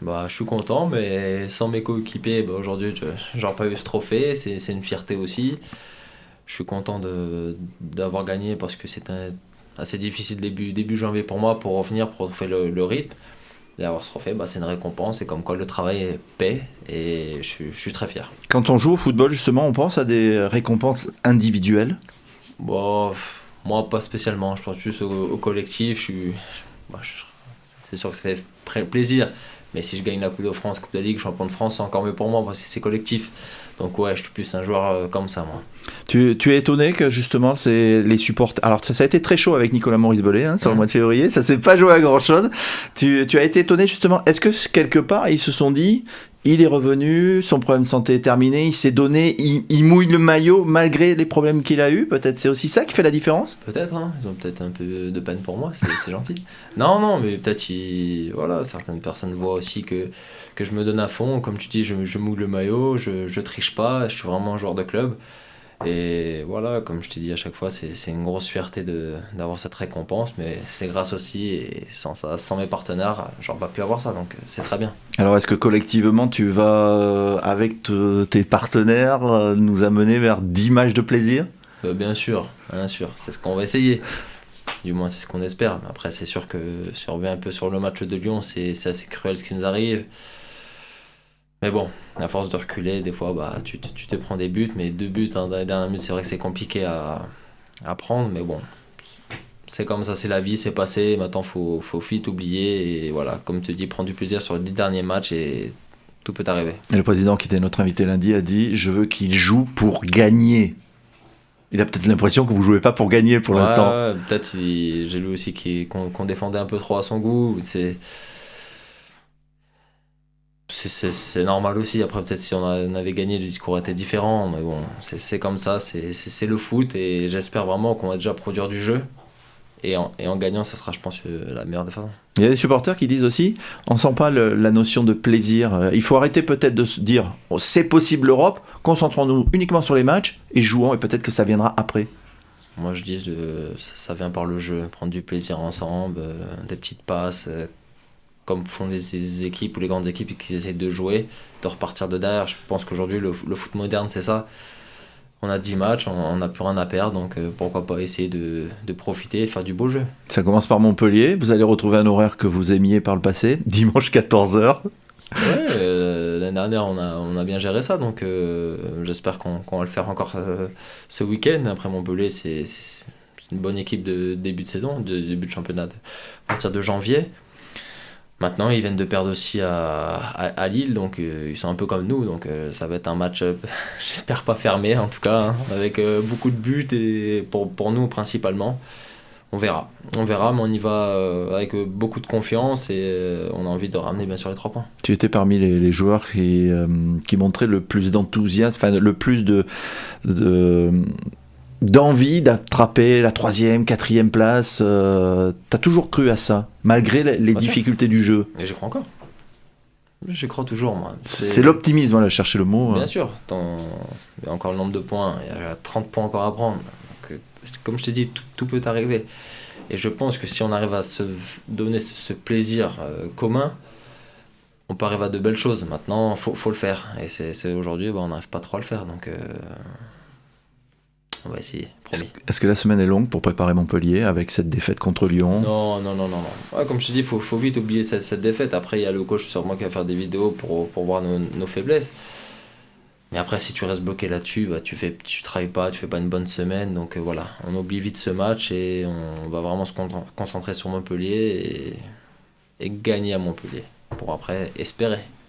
Bah, je suis content, mais sans mes coéquipiers, bah, aujourd'hui, j'aurais pas eu ce trophée. C'est une fierté aussi. Je suis content d'avoir gagné parce que c'était assez difficile début janvier pour moi pour revenir, pour retrouver le rythme. Et avoir ce trophée, bah, c'est une récompense. Et comme quoi le travail paie. Et je suis très fier. Quand on joue au football, justement, on pense à des récompenses individuelles. Bon, moi, pas spécialement. Je pense plus au collectif. Bah, c'est sûr que ça fait plaisir. Mais si je gagne la Coupe de France, Coupe de Ligue, Champion de France, c'est encore mieux pour moi parce que c'est collectif. Donc ouais, je suis plus un joueur comme ça, moi. Tu es étonné que justement c'est les supporters. Alors ça a été très chaud avec Nicolas Maurice-Bollet sur le mois de février. Ça s'est pas joué à grand chose. Tu as été étonné justement. Est-ce que quelque part ils se sont dit, il est revenu, son problème de santé est terminé, il s'est donné, il mouille le maillot malgré les problèmes qu'il a eu. Peut-être c'est aussi ça qui fait la différence. Peut-être, hein, ils ont peut-être un peu de peine pour moi, c'est gentil. Non, non, mais peut-être voilà, certaines personnes voient aussi que je me donne à fond. Comme tu dis, je mouille le maillot, je triche pas, je suis vraiment un joueur de club. Et voilà, comme je t'ai dit à chaque fois, c'est une grosse fierté d'avoir cette récompense, mais c'est grâce aussi, et sans ça, sans mes partenaires, j'aurais pas pu avoir ça, donc c'est très bien. Alors est-ce que collectivement tu vas, avec tes partenaires, nous amener vers 10 matchs de plaisir ? Bien sûr, c'est ce qu'on va essayer. Du moins, c'est ce qu'on espère. Mais après, c'est sûr que si on revient un peu sur le match de Lyon, c'est assez cruel ce qui nous arrive. Mais bon, à force de reculer, des fois, bah, tu te prends des buts, mais 2 buts dans les dernières minutes, c'est vrai que c'est compliqué à prendre. Mais bon, c'est comme ça, c'est la vie, c'est passé. Maintenant, faut vite oublier. Et voilà, comme tu dis, prendre du plaisir sur les 10 derniers matchs et tout peut arriver. Et le président, qui était notre invité lundi, a dit « Je veux qu'il joue pour gagner ». Il a peut-être l'impression que vous ne jouez pas pour gagner pour l'instant. Ouais, peut-être, j'ai lu aussi qu'on défendait un peu trop à son goût. C'est normal aussi. Après, peut-être si on avait gagné, le discours était différent. Mais bon, c'est comme ça, c'est le foot. Et j'espère vraiment qu'on va déjà produire du jeu. Et en gagnant, ça sera, je pense, la meilleure des façons. Il y a des supporters qui disent aussi, on ne sent pas la notion de plaisir. Il faut arrêter peut-être de se dire, oh, c'est possible l'Europe, concentrons-nous uniquement sur les matchs et jouons, et peut-être que ça viendra après. Moi, je dis, ça vient par le jeu. Prendre du plaisir ensemble, des petites passes, comme font les équipes ou les grandes équipes qui essayent de jouer, de repartir de derrière. Je pense qu'aujourd'hui, le foot moderne, c'est ça. On a 10 matchs, on n'a plus rien à perdre, donc pourquoi pas essayer de profiter et faire du beau jeu. Ça commence par Montpellier, vous allez retrouver un horaire que vous aimiez par le passé, dimanche 14h. Ouais, l'année dernière on a bien géré ça, donc j'espère qu'on va le faire encore ce week-end. Après Montpellier, c'est une bonne équipe de début de saison, de début de championnat, à partir de janvier. Maintenant, ils viennent de perdre aussi à Lille, donc ils sont un peu comme nous, donc ça va être un match, j'espère pas fermé en tout cas, hein, avec beaucoup de buts et pour nous principalement. On verra, mais on y va avec beaucoup de confiance et on a envie de ramener bien sûr les 3 points. Tu étais parmi les joueurs qui montraient le plus d'enthousiasme, enfin le plus d'envie d'attraper la 3e, 4e place. T'as toujours cru à ça, malgré les difficultés du jeu. Et j'y crois encore. J'y crois toujours, moi. C'est l'optimisme, là, chercher le mot. Bien sûr, il y a encore le nombre de points, il y a 30 points encore à prendre. Donc, comme je t'ai dit, tout peut arriver. Et je pense que si on arrive à se donner ce plaisir commun, on peut arriver à de belles choses. Maintenant, faut le faire. Et c'est aujourd'hui, on n'arrive pas trop à le faire. Donc, on va essayer, promis. Est-ce que la semaine est longue pour préparer Montpellier avec cette défaite contre Lyon ? Non. Ouais, comme je te dis, il faut vite oublier cette défaite. Après, il y a le coach sûrement qui va faire des vidéos pour voir nos faiblesses. Mais après, si tu restes bloqué là-dessus, bah, tu travailles pas, tu fais pas une bonne semaine. Donc voilà, on oublie vite ce match et on va vraiment se concentrer sur Montpellier et gagner à Montpellier pour après espérer.